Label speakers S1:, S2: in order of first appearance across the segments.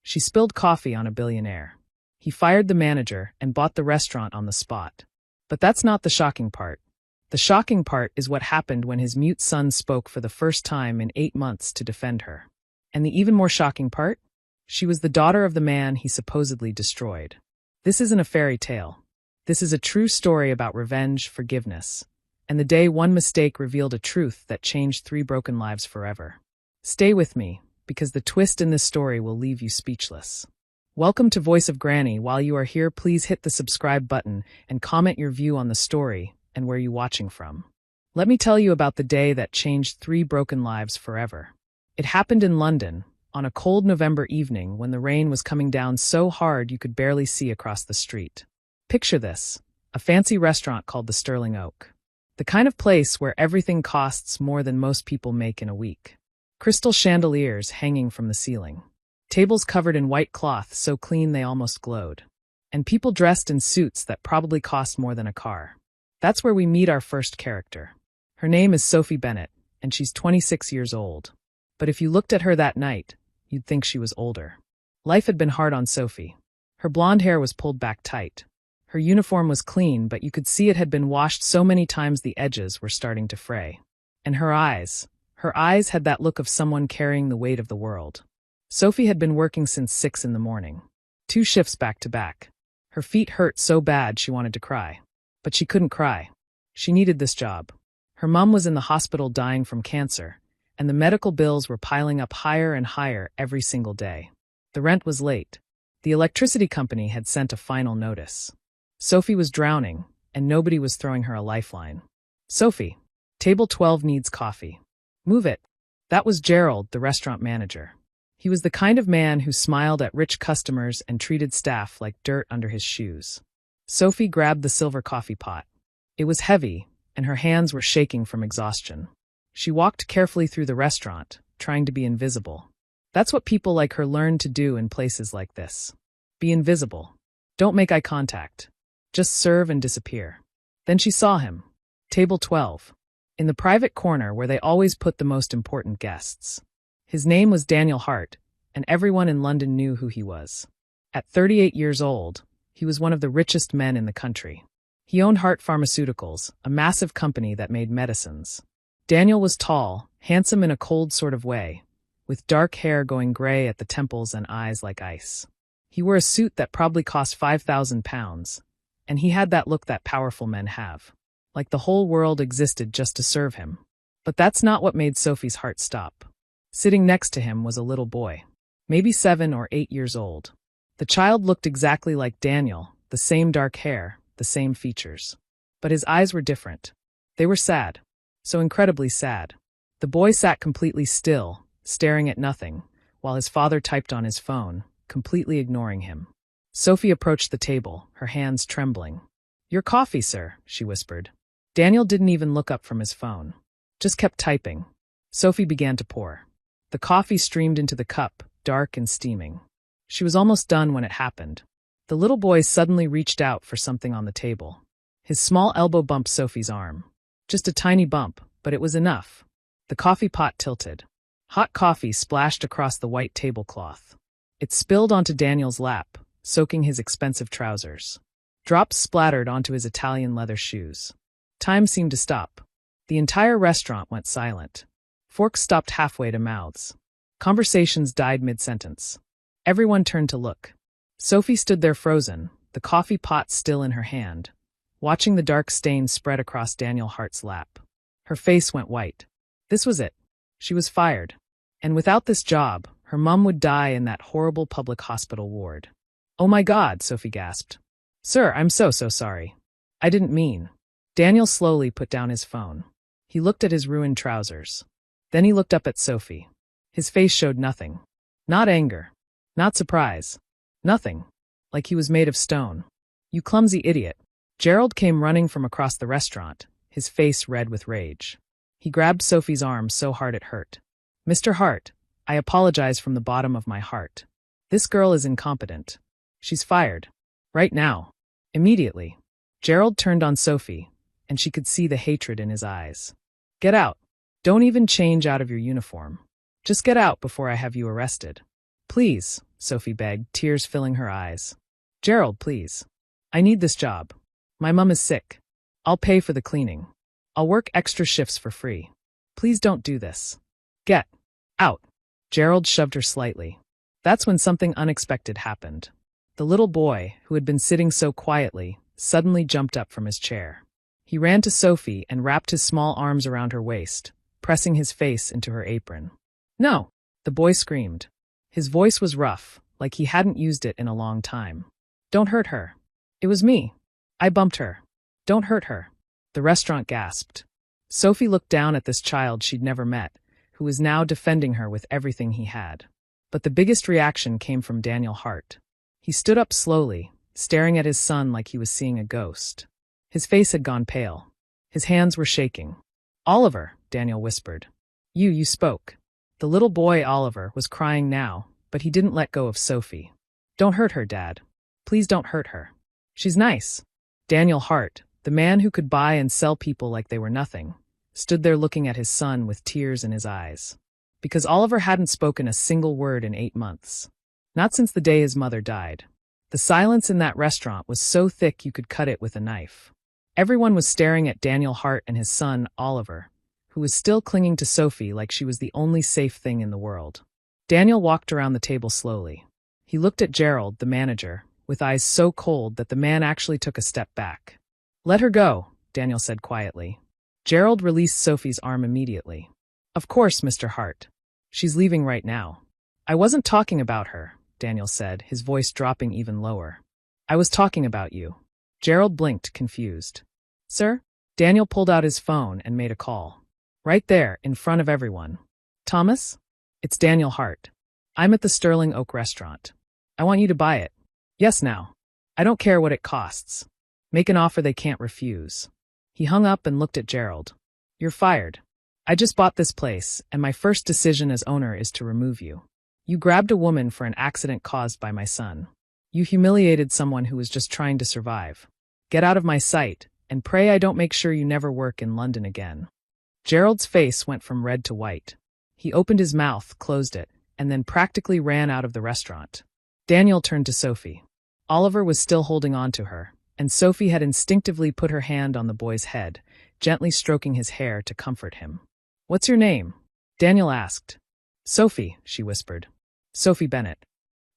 S1: She spilled coffee on a billionaire. He fired the manager and bought the restaurant on the spot. But that's not the shocking part. The shocking part is what happened when his mute son spoke for the first time in 8 months to defend her. And the even more shocking part? She was the daughter of the man he supposedly destroyed. This isn't a fairy tale. This is a true story about revenge, forgiveness, and the day one mistake revealed a truth that changed 3 broken lives forever. Stay with me, because the twist in this story will leave you speechless. Welcome to Voice of Granny. While you are here, please hit the subscribe button and comment your view on the story and where you're watching from. Let me tell you about the day that changed 3 broken lives forever. It happened in London, on a cold November evening when the rain was coming down so hard you could barely see across the street. Picture this, a fancy restaurant called the Sterling Oak. The kind of place where everything costs more than most people make in a week. Crystal chandeliers hanging from the ceiling. Tables covered in white cloth so clean they almost glowed. And people dressed in suits that probably cost more than a car. That's where we meet our first character. Her name is Sophie Bennett, and she's 26 years old. But if you looked at her that night, you'd think she was older. Life had been hard on Sophie. Her blonde hair was pulled back tight. Her uniform was clean, but you could see it had been washed so many times the edges were starting to fray. And her eyes had that look of someone carrying the weight of the world. Sophie had been working since 6 in the morning. 2 shifts back to back. Her feet hurt so bad she wanted to cry. But she couldn't cry. She needed this job. Her mom was in the hospital dying from cancer, and the medical bills were piling up higher and higher every single day. The rent was late. The electricity company had sent a final notice. Sophie was drowning, and nobody was throwing her a lifeline. Sophie, table 12 needs coffee. Move it. That was Gerald, the restaurant manager. He was the kind of man who smiled at rich customers and treated staff like dirt under his shoes. Sophie grabbed the silver coffee pot. It was heavy, and her hands were shaking from exhaustion. She walked carefully through the restaurant, trying to be invisible. That's what people like her learn to do in places like this. Be invisible. Don't make eye contact. Just serve and disappear. Then she saw him. Table 12. In the private corner where they always put the most important guests. His name was Daniel Hart, and everyone in London knew who he was. At 38 years old, he was one of the richest men in the country. He owned Hart Pharmaceuticals, a massive company that made medicines. Daniel was tall, handsome in a cold sort of way, with dark hair going gray at the temples and eyes like ice. He wore a suit that probably cost £5,000, and he had that look that powerful men have, like the whole world existed just to serve him. But that's not what made Sophie's heart stop. Sitting next to him was a little boy, maybe 7 or 8 years old. The child looked exactly like Daniel, the same dark hair, the same features. But his eyes were different. They were sad. So incredibly sad. The boy sat completely still, staring at nothing, while his father typed on his phone, completely ignoring him. Sophie approached the table, her hands trembling. "Your coffee, sir," she whispered. Daniel didn't even look up from his phone. Just kept typing. Sophie began to pour. The coffee streamed into the cup, dark and steaming. She was almost done when it happened. The little boy suddenly reached out for something on the table. His small elbow bumped Sophie's arm. Just a tiny bump, but it was enough. The coffee pot tilted. Hot coffee splashed across the white tablecloth. It spilled onto Daniel's lap, soaking his expensive trousers. Drops splattered onto his Italian leather shoes. Time seemed to stop. The entire restaurant went silent. Forks stopped halfway to mouths. Conversations died mid-sentence. Everyone turned to look. Sophie stood there frozen, the coffee pot still in her hand, watching the dark stain spread across Daniel Hart's lap. Her face went white. This was it. She was fired. And without this job, her mum would die in that horrible public hospital ward. "Oh my God," Sophie gasped. "Sir, I'm so sorry. I didn't mean." Daniel slowly put down his phone. He looked at his ruined trousers. Then he looked up at Sophie. His face showed nothing. Not anger. Not surprise. Nothing. Like he was made of stone. "You clumsy idiot." Gerald came running from across the restaurant, his face red with rage. He grabbed Sophie's arm so hard it hurt. "Mr. Hart, I apologize from the bottom of my heart. This girl is incompetent. She's fired. Right now. Immediately." Gerald turned on Sophie, and she could see the hatred in his eyes. "Get out. Don't even change out of your uniform. Just get out before I have you arrested. Please, Sophie begged, tears filling her eyes. Gerald, please. I need this job. My mom is sick. I'll pay for the cleaning. I'll work extra shifts for free. Please don't do this. Get out. Gerald shoved her slightly. That's when something unexpected happened. The little boy, who had been sitting so quietly, suddenly jumped up from his chair. He ran to Sophie and wrapped his small arms around her waist, pressing his face into her apron. No, the boy screamed. His voice was rough, like he hadn't used it in a long time. Don't hurt her. It was me. I bumped her. Don't hurt her. The restaurant gasped. Sophie looked down at this child she'd never met, who was now defending her with everything he had. But the biggest reaction came from Daniel Hart. He stood up slowly, staring at his son like he was seeing a ghost. His face had gone pale. His hands were shaking. Oliver, Daniel whispered. You spoke. The little boy, Oliver, was crying now, but he didn't let go of Sophie. Don't hurt her, Dad. Please don't hurt her. She's nice. Daniel Hart, the man who could buy and sell people like they were nothing, stood there looking at his son with tears in his eyes. Because Oliver hadn't spoken a single word in 8 months. Not since the day his mother died. The silence in that restaurant was so thick you could cut it with a knife. Everyone was staring at Daniel Hart and his son, Oliver, who was still clinging to Sophie like she was the only safe thing in the world. Daniel walked around the table slowly. He looked at Gerald, the manager, with eyes so cold that the man actually took a step back. Let her go, Daniel said quietly. Gerald released Sophie's arm immediately. Of course, Mr. Hart. She's leaving right now. I wasn't talking about her, Daniel said, his voice dropping even lower. I was talking about you. Gerald blinked, confused. Sir? Daniel pulled out his phone and made a call. Right there, in front of everyone. Thomas? It's Daniel Hart. I'm at the Sterling Oak restaurant. I want you to buy it. Yes, now. I don't care what it costs. Make an offer they can't refuse. He hung up and looked at Gerald. You're fired. I just bought this place, and my first decision as owner is to remove you. You grabbed a woman for an accident caused by my son. You humiliated someone who was just trying to survive. Get out of my sight, and pray I don't make sure you never work in London again. Gerald's face went from red to white. He opened his mouth, closed it, and then practically ran out of the restaurant. Daniel turned to Sophie. Oliver was still holding on to her, and Sophie had instinctively put her hand on the boy's head, gently stroking his hair to comfort him. What's your name? Daniel asked. Sophie, she whispered. Sophie Bennett.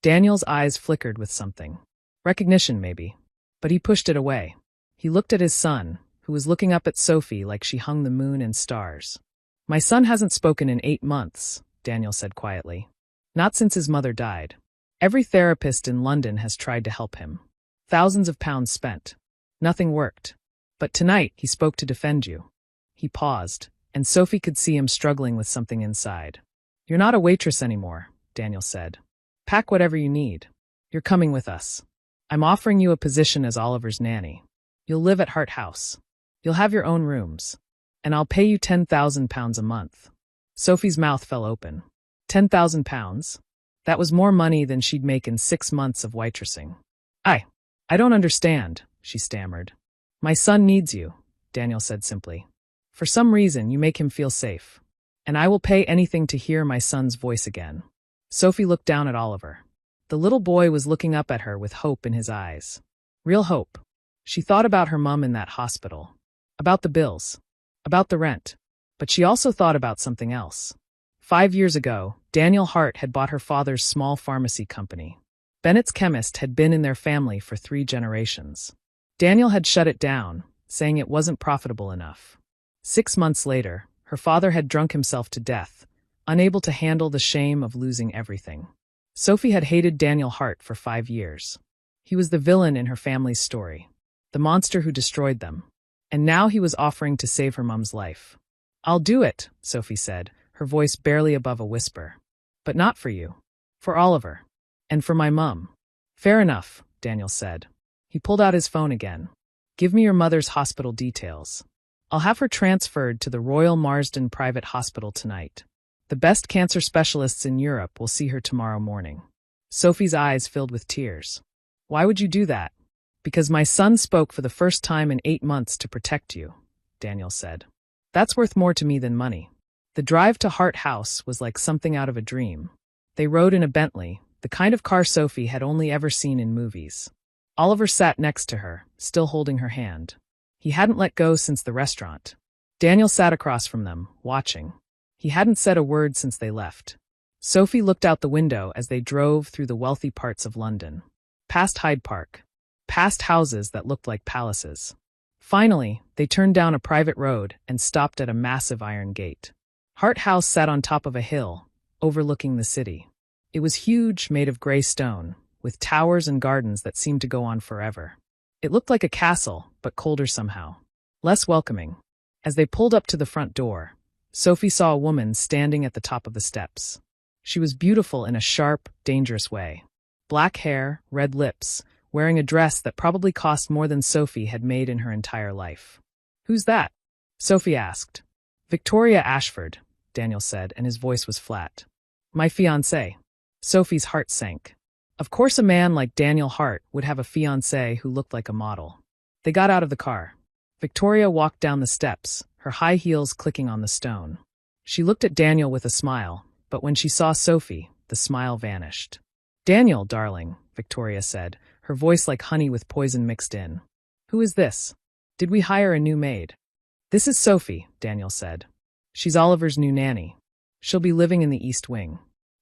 S1: Daniel's eyes flickered with something. Recognition, maybe. But he pushed it away. He looked at his son, who was looking up at Sophie like she hung the moon and stars. My son hasn't spoken in 8 months, Daniel said quietly. Not since his mother died. Every therapist in London has tried to help him. Thousands of pounds spent. Nothing worked. But tonight, he spoke to defend you. He paused, and Sophie could see him struggling with something inside. You're not a waitress anymore, Daniel said. Pack whatever you need. You're coming with us. I'm offering you a position as Oliver's nanny. You'll live at Hart House. You'll have your own rooms. And I'll pay you £10,000 a month. Sophie's mouth fell open. £10,000? That was more money than she'd make in 6 months of waitressing. I don't understand, she stammered. My son needs you, Daniel said simply. For some reason, you make him feel safe. And I will pay anything to hear my son's voice again. Sophie looked down at Oliver. The little boy was looking up at her with hope in his eyes. Real hope. She thought about her mom in that hospital. About the bills. About the rent. But she also thought about something else. 5 years ago, Daniel Hart had bought her father's small pharmacy company. Bennett's chemist had been in their family for 3 generations. Daniel had shut it down, saying it wasn't profitable enough. 6 months later, her father had drunk himself to death, unable to handle the shame of losing everything. Sophie had hated Daniel Hart for 5 years. He was the villain in her family's story, the monster who destroyed them. And now he was offering to save her mom's life. I'll do it, Sophie said, her voice barely above a whisper. But not for you. For Oliver. And for my mum. Fair enough, Daniel said. He pulled out his phone again. Give me your mother's hospital details. I'll have her transferred to the Royal Marsden Private Hospital tonight. The best cancer specialists in Europe will see her tomorrow morning. Sophie's eyes filled with tears. Why would you do that? Because my son spoke for the first time in 8 months to protect you, Daniel said. That's worth more to me than money. The drive to Hart House was like something out of a dream. They rode in a Bentley, the kind of car Sophie had only ever seen in movies. Oliver sat next to her, still holding her hand. He hadn't let go since the restaurant. Daniel sat across from them, watching. He hadn't said a word since they left. Sophie looked out the window as they drove through the wealthy parts of London. Past Hyde Park. Past houses that looked like palaces. Finally, they turned down a private road and stopped at a massive iron gate. Hart House sat on top of a hill, overlooking the city. It was huge, made of gray stone, with towers and gardens that seemed to go on forever. It looked like a castle, but colder somehow. Less welcoming. As they pulled up to the front door, Sophie saw a woman standing at the top of the steps. She was beautiful in a sharp, dangerous way. Black hair, red lips, wearing a dress that probably cost more than Sophie had made in her entire life. "Who's that?" Sophie asked. "Victoria Ashford," Daniel said, and his voice was flat. "My fiancée." Sophie's heart sank. Of course a man like Daniel Hart would have a fiancée who looked like a model. They got out of the car. Victoria walked down the steps, her high heels clicking on the stone. She looked at Daniel with a smile, but when she saw Sophie, the smile vanished. "Daniel, darling," Victoria said, her voice like honey with poison mixed in. "Who is this? Did we hire a new maid?" "This is Sophie," Daniel said. "She's Oliver's new nanny. She'll be living in the East Wing."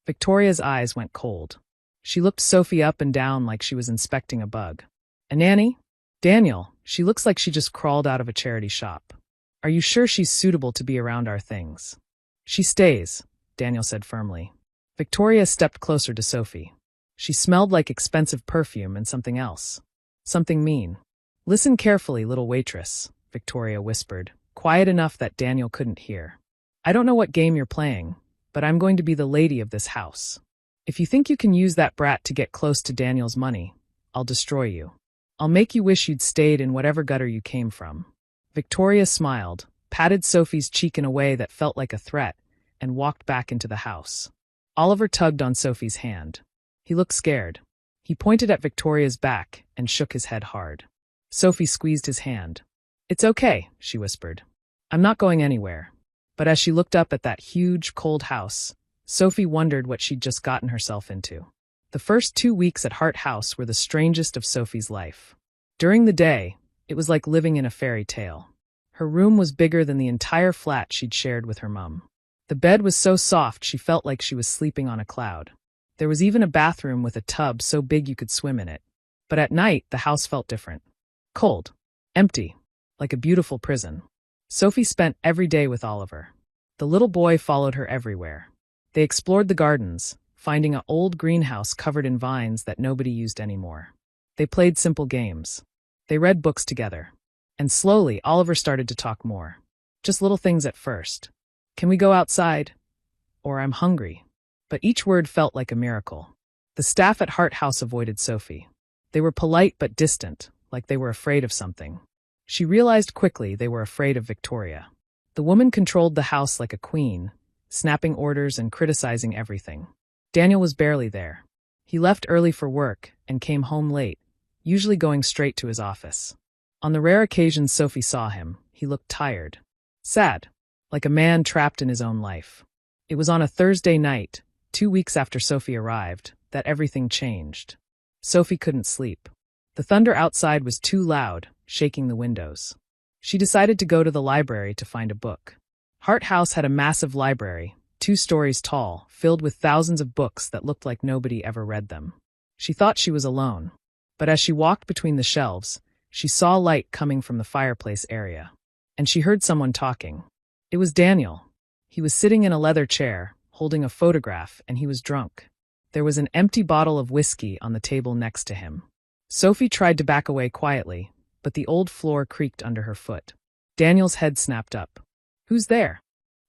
S1: Victoria's eyes went cold. She looked Sophie up and down like she was inspecting a bug. "A nanny? Daniel, she looks like she just crawled out of a charity shop. Are you sure she's suitable to be around our things?" "She stays," Daniel said firmly. Victoria stepped closer to Sophie. She smelled like expensive perfume and something else. Something mean. "Listen carefully, little waitress," Victoria whispered, quiet enough that Daniel couldn't hear. "I don't know what game you're playing, but I'm going to be the lady of this house. If you think you can use that brat to get close to Daniel's money, I'll destroy you. I'll make you wish you'd stayed in whatever gutter you came from." Victoria smiled, patted Sophie's cheek in a way that felt like a threat, and walked back into the house. Oliver tugged on Sophie's hand. He looked scared. He pointed at Victoria's back and shook his head hard. Sophie squeezed his hand. "It's okay," she whispered. "I'm not going anywhere." But as she looked up at that huge, cold house, Sophie wondered what she'd just gotten herself into. The first 2 weeks at Hart House were the strangest of Sophie's life. During the day, it was like living in a fairy tale. Her room was bigger than the entire flat she'd shared with her mum. The bed was so soft she felt like she was sleeping on a cloud. There was even a bathroom with a tub so big you could swim in it. But at night, the house felt different. Cold. Empty. Like a beautiful prison. Sophie spent every day with Oliver. The little boy followed her everywhere. They explored the gardens, finding an old greenhouse covered in vines that nobody used anymore. They played simple games. They read books together. And slowly, Oliver started to talk more. Just little things at first. "Can we go outside?" Or "I'm hungry." But each word felt like a miracle. The staff at Hart House avoided Sophie. They were polite but distant, like they were afraid of something. She realized quickly they were afraid of Victoria. The woman controlled the house like a queen, snapping orders and criticizing everything. Daniel was barely there. He left early for work and came home late, usually going straight to his office. On the rare occasions Sophie saw him, he looked tired. Sad. Like a man trapped in his own life. It was on a Thursday night, 2 weeks after Sophie arrived, that everything changed. Sophie couldn't sleep. The thunder outside was too loud, shaking the windows. She decided to go to the library to find a book. Hart House had a massive library, 2 stories tall, filled with thousands of books that looked like nobody ever read them. She thought she was alone. But as she walked between the shelves, she saw light coming from the fireplace area. And she heard someone talking. It was Daniel. He was sitting in a leather chair, holding a photograph, and he was drunk. There was an empty bottle of whiskey on the table next to him. Sophie tried to back away quietly, but the old floor creaked under her foot. Daniel's head snapped up. "Who's there?"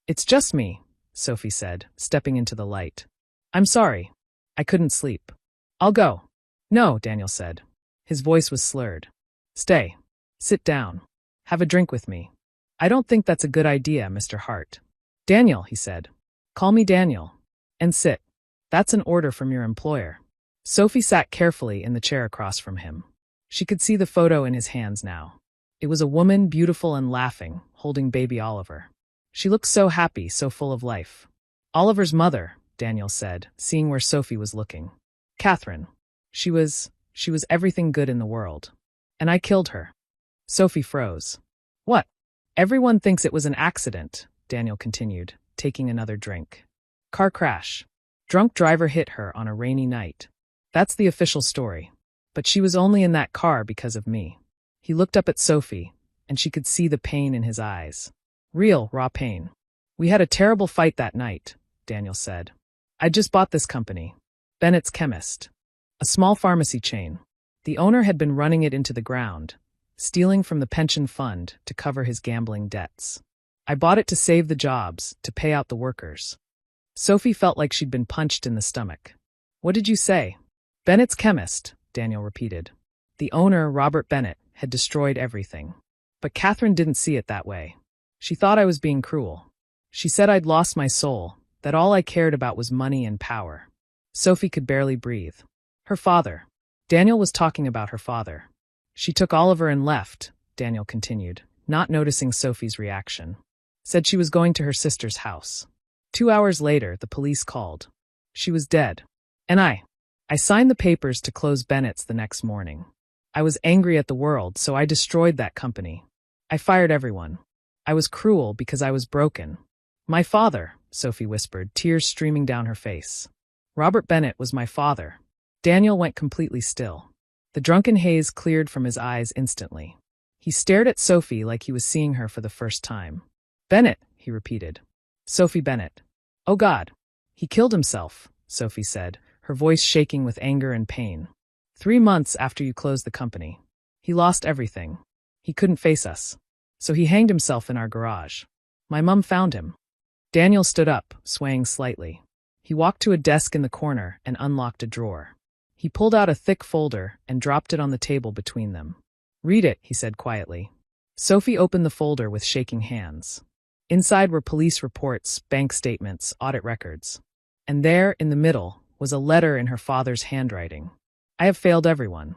S1: "It's just me," Sophie said, stepping into the light. "I'm sorry. I couldn't sleep. I'll go." "No," Daniel said. His voice was slurred. "Stay. Sit down. Have a drink with me." "I don't think that's a good idea, Mr. Hart." "Daniel," he said. "Call me Daniel. And sit. That's an order from your employer." Sophie sat carefully in the chair across from him. She could see the photo in his hands now. It was a woman, beautiful and laughing, holding baby Oliver. She looked so happy, so full of life. "Oliver's mother," Daniel said, seeing where Sophie was looking. Catherine. She was everything good in the world. And I killed her. Sophie froze. What? Everyone thinks it was an accident, Daniel continued, taking another drink. Car crash. Drunk driver hit her on a rainy night. That's the official story. But she was only in that car because of me. He looked up at Sophie, and she could see the pain in his eyes. Real, raw pain. We had a terrible fight that night, Daniel said. I just bought this company. Bennett's Chemist. A small pharmacy chain. The owner had been running it into the ground, stealing from the pension fund to cover his gambling debts. I bought it to save the jobs, to pay out the workers. Sophie felt like she'd been punched in the stomach. What did you say? Bennett's Chemist, Daniel repeated. The owner, Robert Bennett, had destroyed everything. But Catherine didn't see it that way. She thought I was being cruel. She said I'd lost my soul, that all I cared about was money and power. Sophie could barely breathe. Her father. Daniel was talking about her father. She took Oliver and left, Daniel continued, not noticing Sophie's reaction. Said she was going to her sister's house. 2 hours later, the police called. She was dead. And I signed the papers to close Bennett's the next morning. I was angry at the world, so I destroyed that company. I fired everyone. I was cruel because I was broken. My father, Sophie whispered, tears streaming down her face. Robert Bennett was my father. Daniel went completely still. The drunken haze cleared from his eyes instantly. He stared at Sophie like he was seeing her for the first time. Bennett, he repeated. Sophie Bennett. Oh God. He killed himself, Sophie said, her voice shaking with anger and pain. 3 months after you closed the company. He lost everything. He couldn't face us. So he hanged himself in our garage. My mum found him. Daniel stood up, swaying slightly. He walked to a desk in the corner and unlocked a drawer. He pulled out a thick folder and dropped it on the table between them. Read it, he said quietly. Sophie opened the folder with shaking hands. Inside were police reports, bank statements, audit records. And there, in the middle, was a letter in her father's handwriting. I have failed everyone.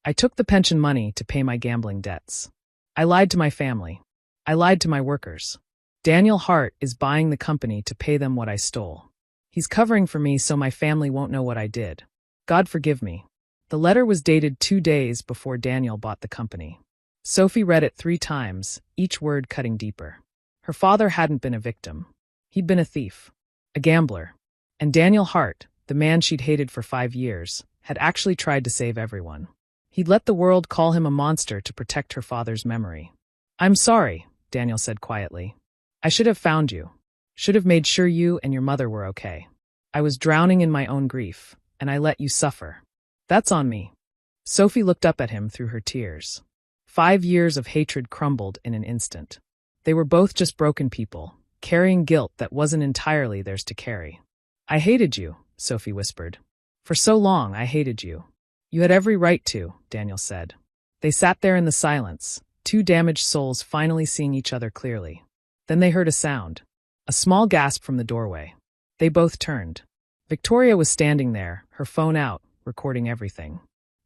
S1: I took the pension money to pay my gambling debts. I lied to my family. I lied to my workers. Daniel Hart is buying the company to pay them what I stole. He's covering for me so my family won't know what I did. God forgive me. The letter was dated 2 days before Daniel bought the company. Sophie read it 3 times, each word cutting deeper. Her father hadn't been a victim. He'd been a thief, a gambler. And Daniel Hart, the man she'd hated for 5 years, had actually tried to save everyone. He'd let the world call him a monster to protect her father's memory. I'm sorry, Daniel said quietly. I should have found you. Should have made sure you and your mother were okay. I was drowning in my own grief, and I let you suffer. That's on me. Sophie looked up at him through her tears. 5 years of hatred crumbled in an instant. They were both just broken people, carrying guilt that wasn't entirely theirs to carry. I hated you, Sophie whispered. For so long, I hated you. You had every right to, Daniel said. They sat there in the silence, 2 damaged souls finally seeing each other clearly. Then they heard a sound. A small gasp from the doorway. They both turned. Victoria was standing there, her phone out, recording everything.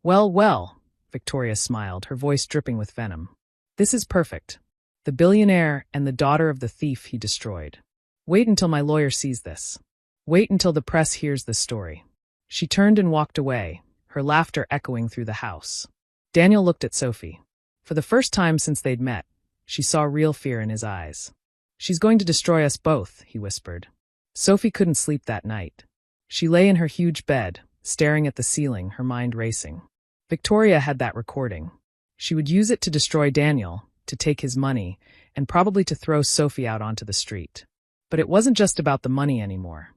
S1: Well, Victoria smiled, her voice dripping with venom. This is perfect. The billionaire and the daughter of the thief he destroyed. Wait until my lawyer sees this. Wait until the press hears this story. She turned and walked away, her laughter echoing through the house. Daniel looked at Sophie. For the first time since they'd met, she saw real fear in his eyes. She's going to destroy us both, he whispered. Sophie couldn't sleep that night. She lay in her huge bed, staring at the ceiling, her mind racing. Victoria had that recording. She would use it to destroy Daniel, to take his money, and probably to throw Sophie out onto the street. But it wasn't just about the money anymore.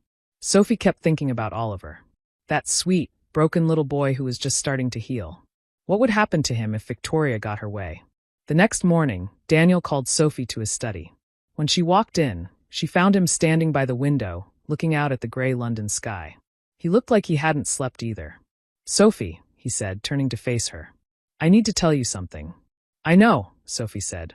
S1: Sophie kept thinking about Oliver. That sweet, broken little boy who was just starting to heal. What would happen to him if Victoria got her way? The next morning, Daniel called Sophie to his study. When she walked in, she found him standing by the window, looking out at the gray London sky. He looked like he hadn't slept either. Sophie, he said, turning to face her. I need to tell you something. I know, Sophie said.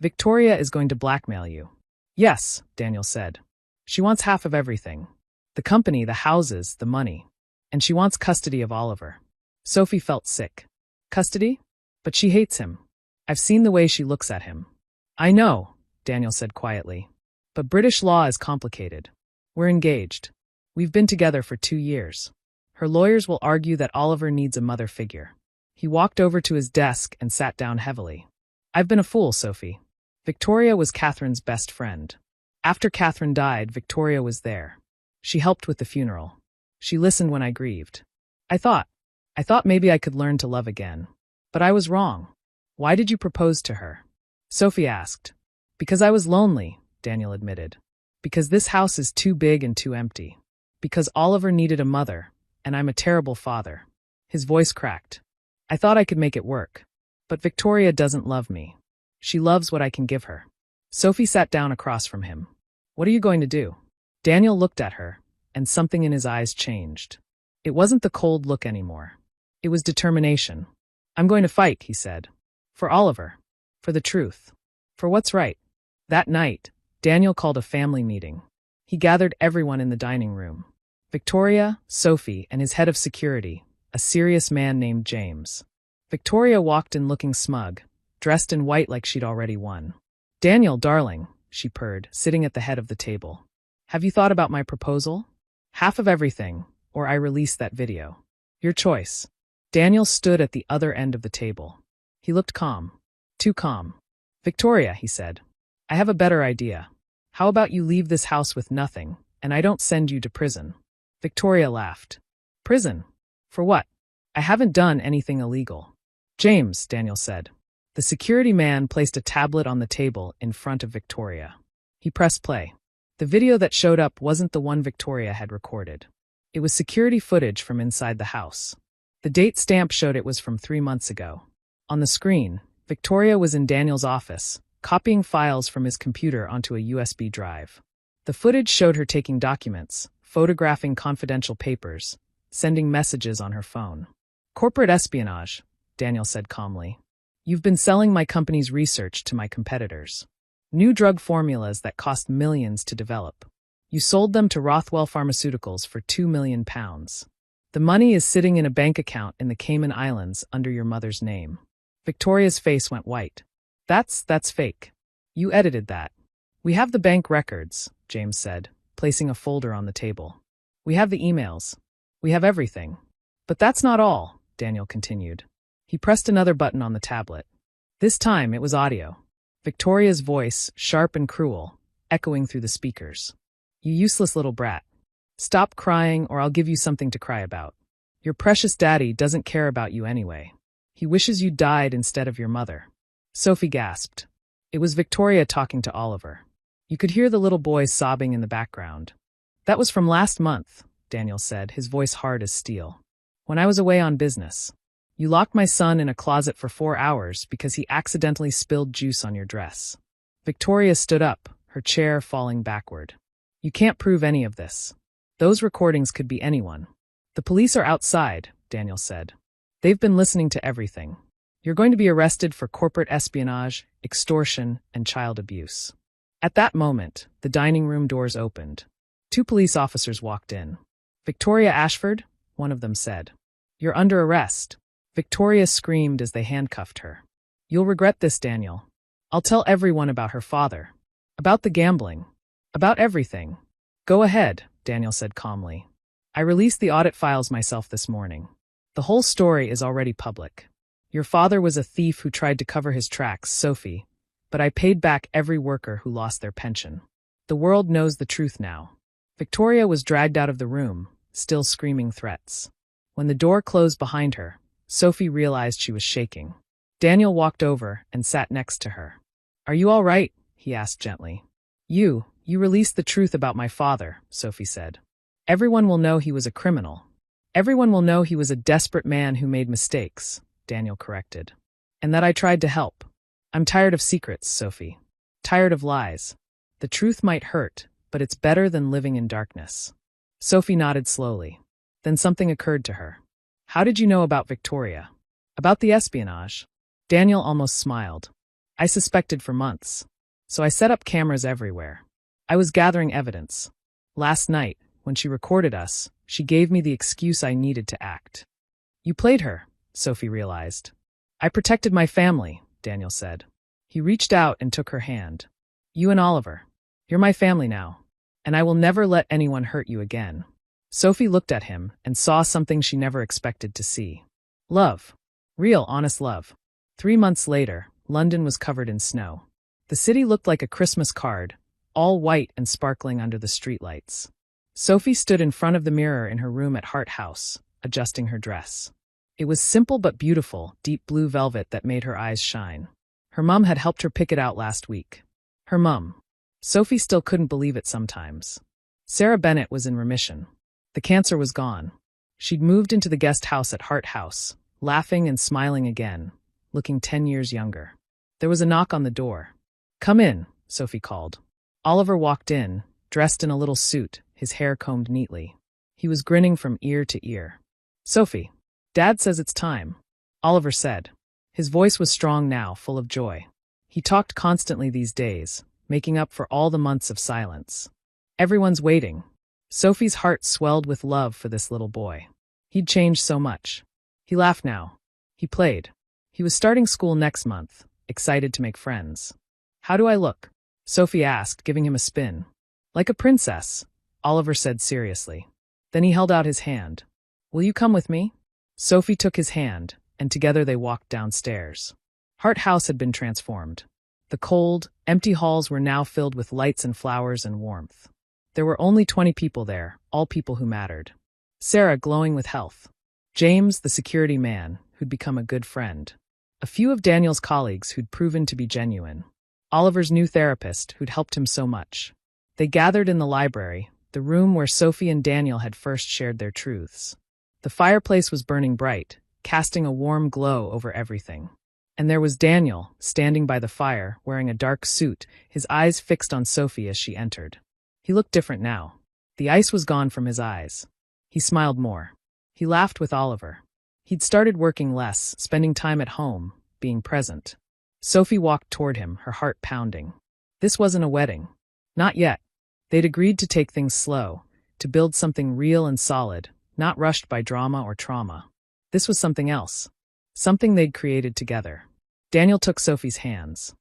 S1: Victoria is going to blackmail you. Yes, Daniel said. She wants half of everything. The company, the houses, the money. And she wants custody of Oliver. Sophie felt sick. Custody? But she hates him. I've seen the way she looks at him. I know, Daniel said quietly. But British law is complicated. We're engaged. We've been together for 2 years. Her lawyers will argue that Oliver needs a mother figure. He walked over to his desk and sat down heavily. I've been a fool, Sophie. Victoria was Catherine's best friend. After Catherine died, Victoria was there. She helped with the funeral. She listened when I grieved. I thought maybe I could learn to love again. But I was wrong. Why did you propose to her? Sophie asked. Because I was lonely, Daniel admitted. Because this house is too big and too empty. Because Oliver needed a mother, and I'm a terrible father. His voice cracked. I thought I could make it work. But Victoria doesn't love me. She loves what I can give her. Sophie sat down across from him. What are you going to do? Daniel looked at her, and something in his eyes changed. It wasn't the cold look anymore. It was determination. I'm going to fight, he said. For Oliver. For the truth. For what's right. That night, Daniel called a family meeting. He gathered everyone in the dining room. Victoria, Sophie, and his head of security, a serious man named James. Victoria walked in looking smug, dressed in white like she'd already won. Daniel, darling, she purred, sitting at the head of the table. Have you thought about my proposal? Half of everything, or I release that video. Your choice. Daniel stood at the other end of the table. He looked calm. Too calm. Victoria, he said. I have a better idea. How about you leave this house with nothing, and I don't send you to prison? Victoria laughed. Prison? For what? I haven't done anything illegal. James, Daniel said. The security man placed a tablet on the table in front of Victoria. He pressed play. The video that showed up wasn't the one Victoria had recorded. It was security footage from inside the house. The date stamp showed it was from 3 months ago. On the screen, Victoria was in Daniel's office, copying files from his computer onto a USB drive. The footage showed her taking documents, photographing confidential papers, sending messages on her phone. Corporate espionage, Daniel said calmly. You've been selling my company's research to my competitors. New drug formulas that cost millions to develop. You sold them to Rothwell Pharmaceuticals for £2 million. The money is sitting in a bank account in the Cayman Islands under your mother's name. Victoria's face went white. That's fake. You edited that. We have the bank records, James said, placing a folder on the table. We have the emails. We have everything. But that's not all, Daniel continued. He pressed another button on the tablet. This time it was audio. Victoria's voice, sharp and cruel, echoing through the speakers. You useless little brat. Stop crying or I'll give you something to cry about. Your precious daddy doesn't care about you anyway. He wishes you died instead of your mother. Sophie gasped. It was Victoria talking to Oliver. You could hear the little boy sobbing in the background. That was from last month, Daniel said, his voice hard as steel. When I was away on business. You locked my son in a closet for 4 hours because he accidentally spilled juice on your dress. Victoria stood up, her chair falling backward. You can't prove any of this. Those recordings could be anyone. The police are outside, Daniel said. They've been listening to everything. You're going to be arrested for corporate espionage, extortion, and child abuse. At that moment, the dining room doors opened. 2 police officers walked in. Victoria Ashford, one of them said. You're under arrest. Victoria screamed as they handcuffed her. You'll regret this, Daniel. I'll tell everyone about her father. About the gambling. About everything. Go ahead, Daniel said calmly. I released the audit files myself this morning. The whole story is already public. Your father was a thief who tried to cover his tracks, Sophie, but I paid back every worker who lost their pension. The world knows the truth now. Victoria was dragged out of the room, still screaming threats. When the door closed behind her, Sophie realized she was shaking. Daniel walked over and sat next to her. Are you all right? He asked gently. You released the truth about my father, Sophie said. Everyone will know he was a criminal. Everyone will know he was a desperate man who made mistakes, Daniel corrected. And that I tried to help. I'm tired of secrets, Sophie. Tired of lies. The truth might hurt, but it's better than living in darkness. Sophie nodded slowly. Then something occurred to her. How did you know about Victoria? About the espionage? Daniel almost smiled. I suspected for months. So I set up cameras everywhere. I was gathering evidence. Last night, when she recorded us, she gave me the excuse I needed to act. You played her, Sophie realized. I protected my family, Daniel said. He reached out and took her hand. You and Oliver. You're my family now. And I will never let anyone hurt you again. Sophie looked at him and saw something she never expected to see. Love. Real, honest love. 3 months later, London was covered in snow. The city looked like a Christmas card, all white and sparkling under the streetlights. Sophie stood in front of the mirror in her room at Hart House, adjusting her dress. It was simple but beautiful, deep blue velvet that made her eyes shine. Her mum had helped her pick it out last week. Her mum. Sophie still couldn't believe it sometimes. Sarah Bennett was in remission. The cancer was gone. She'd moved into the guest house at Hart House, laughing and smiling again, looking 10 years younger. There was a knock on the door. "Come in," Sophie called. Oliver walked in, dressed in a little suit, his hair combed neatly. He was grinning from ear to ear. "Sophie, Dad says it's time," Oliver said. His voice was strong now, full of joy. He talked constantly these days, making up for all the months of silence. "Everyone's waiting." Sophie's heart swelled with love for this little boy. He'd changed so much. He laughed now. He played. He was starting school next month, excited to make friends. "How do I look?" Sophie asked, giving him a spin. "Like a princess," Oliver said seriously. Then he held out his hand. "Will you come with me?" Sophie took his hand, and together they walked downstairs. Hart House had been transformed. The cold, empty halls were now filled with lights and flowers and warmth. There were only 20 people there, all people who mattered. Sarah, glowing with health. James, the security man, who'd become a good friend. A few of Daniel's colleagues who'd proven to be genuine. Oliver's new therapist, who'd helped him so much. They gathered in the library, the room where Sophie and Daniel had first shared their truths. The fireplace was burning bright, casting a warm glow over everything. And there was Daniel, standing by the fire, wearing a dark suit, his eyes fixed on Sophie as she entered. He looked different now. The ice was gone from his eyes. He smiled more. He laughed with Oliver. He'd started working less, spending time at home, being present. Sophie walked toward him, her heart pounding. This wasn't a wedding. Not yet. They'd agreed to take things slow, to build something real and solid, not rushed by drama or trauma. This was something else. Something they'd created together. Daniel took Sophie's hands.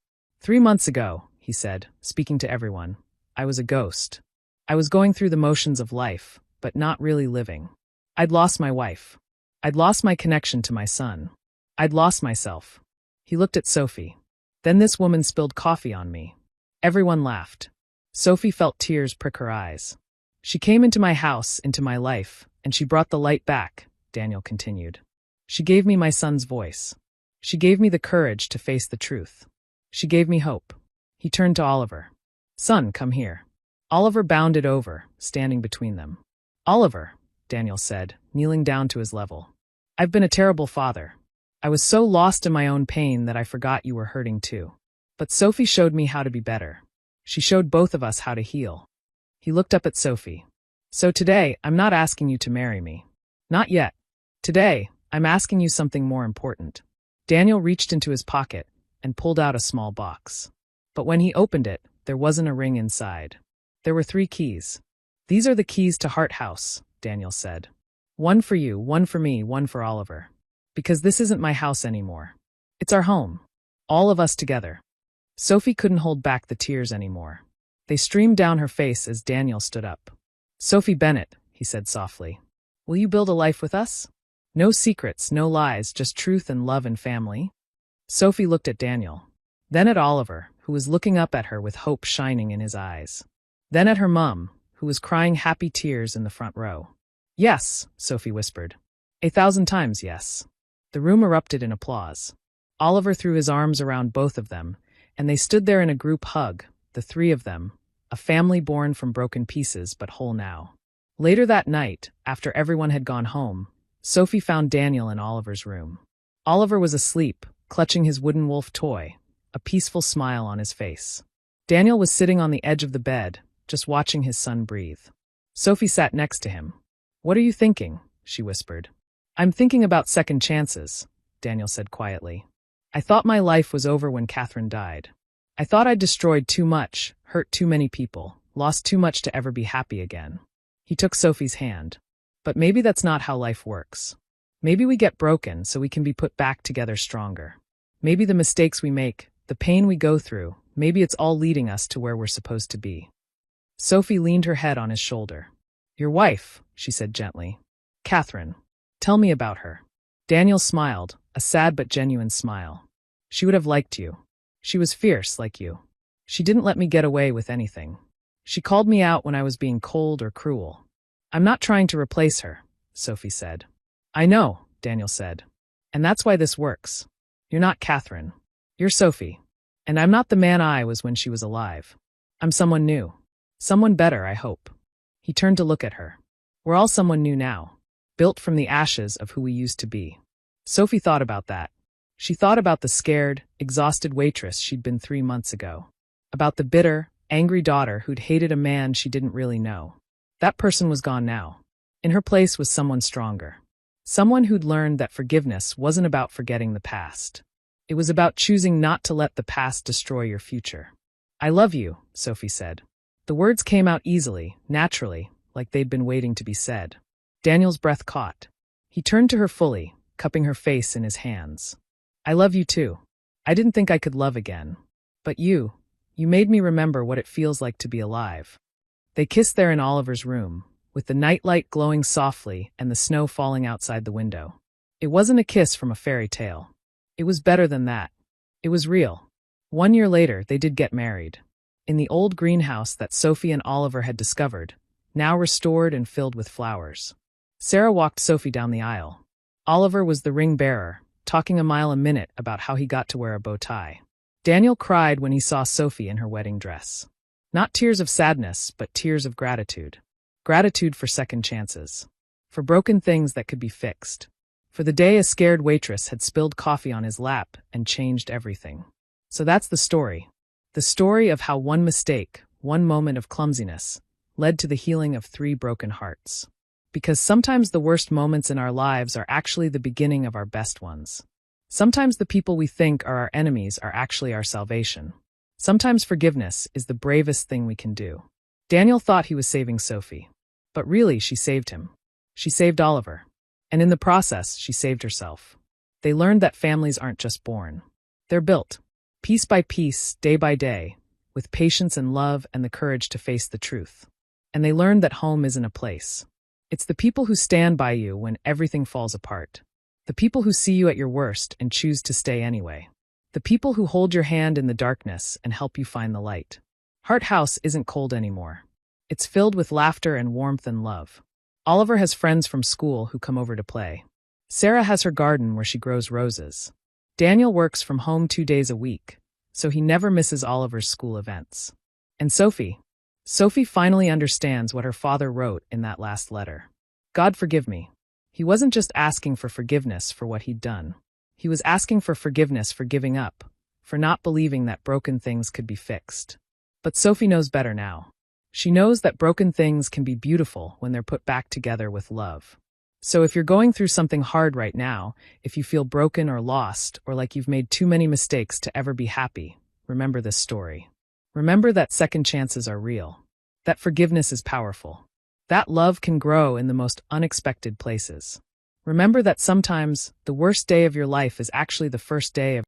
S1: 3 months ago, he said, speaking to everyone, I was a ghost. I was going through the motions of life, but not really living. I'd lost my wife. I'd lost my connection to my son. I'd lost myself. He looked at Sophie. Then this woman spilled coffee on me. Everyone laughed. Sophie felt tears prick her eyes. She came into my house, into my life, and she brought the light back, Daniel continued. She gave me my son's voice. She gave me the courage to face the truth. She gave me hope. He turned to Oliver. Son, come here. Oliver bounded over, standing between them. Oliver, Daniel said, kneeling down to his level. I've been a terrible father. I was so lost in my own pain that I forgot you were hurting too. But Sophie showed me how to be better. She showed both of us how to heal. He looked up at Sophie. So today, I'm not asking you to marry me. Not yet. Today, I'm asking you something more important. Daniel reached into his pocket and pulled out a small box. But when he opened it, there wasn't a ring inside. There were 3 keys. These are the keys to Hart House, Daniel said. One for you, one for me, one for Oliver. Because this isn't my house anymore. It's our home. All of us together. Sophie couldn't hold back the tears anymore. They streamed down her face as Daniel stood up. Sophie Bennett, he said softly. Will you build a life with us? No secrets, no lies, just truth and love and family. Sophie looked at Daniel. Then at Oliver, who was looking up at her with hope shining in his eyes. Then at her mum, who was crying happy tears in the front row. Yes, Sophie whispered. 1,000 times yes. The room erupted in applause. Oliver threw his arms around both of them, and they stood there in a group hug, the 3 of them, a family born from broken pieces but whole now. Later that night, after everyone had gone home, Sophie found Daniel in Oliver's room. Oliver was asleep, clutching his wooden wolf toy, a peaceful smile on his face. Daniel was sitting on the edge of the bed, just watching his son breathe. Sophie sat next to him. What are you thinking? She whispered. I'm thinking about second chances, Daniel said quietly. I thought my life was over when Catherine died. I thought I'd destroyed too much, hurt too many people, lost too much to ever be happy again. He took Sophie's hand. But maybe that's not how life works. Maybe we get broken so we can be put back together stronger. Maybe the mistakes we make, the pain we go through, maybe it's all leading us to where we're supposed to be. Sophie leaned her head on his shoulder. Your wife, she said gently. Catherine. Tell me about her. Daniel smiled, a sad but genuine smile. She would have liked you. She was fierce like you. She didn't let me get away with anything. She called me out when I was being cold or cruel. I'm not trying to replace her, Sophie said. I know, Daniel said. And that's why this works. You're not Catherine. You're Sophie. And I'm not the man I was when she was alive. I'm someone new. Someone better, I hope. He turned to look at her. We're all someone new now, built from the ashes of who we used to be. Sophie thought about that. She thought about the scared, exhausted waitress she'd been 3 months ago. About the bitter, angry daughter who'd hated a man she didn't really know. That person was gone now. In her place was someone stronger. Someone who'd learned that forgiveness wasn't about forgetting the past. It was about choosing not to let the past destroy your future. I love you, Sophie said. The words came out easily, naturally, like they'd been waiting to be said. Daniel's breath caught. He turned to her fully, cupping her face in his hands. I love you too. I didn't think I could love again. But you made me remember what it feels like to be alive. They kissed there in Oliver's room, with the nightlight glowing softly and the snow falling outside the window. It wasn't a kiss from a fairy tale. It was better than that. It was real. 1 year later, they did get married. In the old greenhouse that Sophie and Oliver had discovered, now restored and filled with flowers. Sarah walked Sophie down the aisle. Oliver was the ring bearer, talking a mile a minute about how he got to wear a bow tie. Daniel cried when he saw Sophie in her wedding dress. Not tears of sadness, but tears of gratitude. Gratitude for second chances. For broken things that could be fixed. For the day a scared waitress had spilled coffee on his lap and changed everything. So that's the story. The story of how one mistake, one moment of clumsiness, led to the healing of 3 broken hearts. Because sometimes the worst moments in our lives are actually the beginning of our best ones. Sometimes the people we think are our enemies are actually our salvation. Sometimes forgiveness is the bravest thing we can do. Daniel thought he was saving Sophie. But really, she saved him. She saved Oliver. And in the process, she saved herself. They learned that families aren't just born. They're built, piece by piece, day by day, with patience and love and the courage to face the truth. And they learned that home isn't a place. It's the people who stand by you when everything falls apart. The people who see you at your worst and choose to stay anyway. The people who hold your hand in the darkness and help you find the light. Hart House isn't cold anymore. It's filled with laughter and warmth and love. Oliver has friends from school who come over to play. Sarah has her garden where she grows roses. Daniel works from home 2 days a week, so he never misses Oliver's school events. And Sophie finally understands what her father wrote in that last letter. God forgive me. He wasn't just asking for forgiveness for what he'd done. He was asking for forgiveness for giving up, for not believing that broken things could be fixed. But Sophie knows better now. She knows that broken things can be beautiful when they're put back together with love. So if you're going through something hard right now, if you feel broken or lost, or like you've made too many mistakes to ever be happy, remember this story. Remember that second chances are real. That forgiveness is powerful. That love can grow in the most unexpected places. Remember that sometimes the worst day of your life is actually the first day of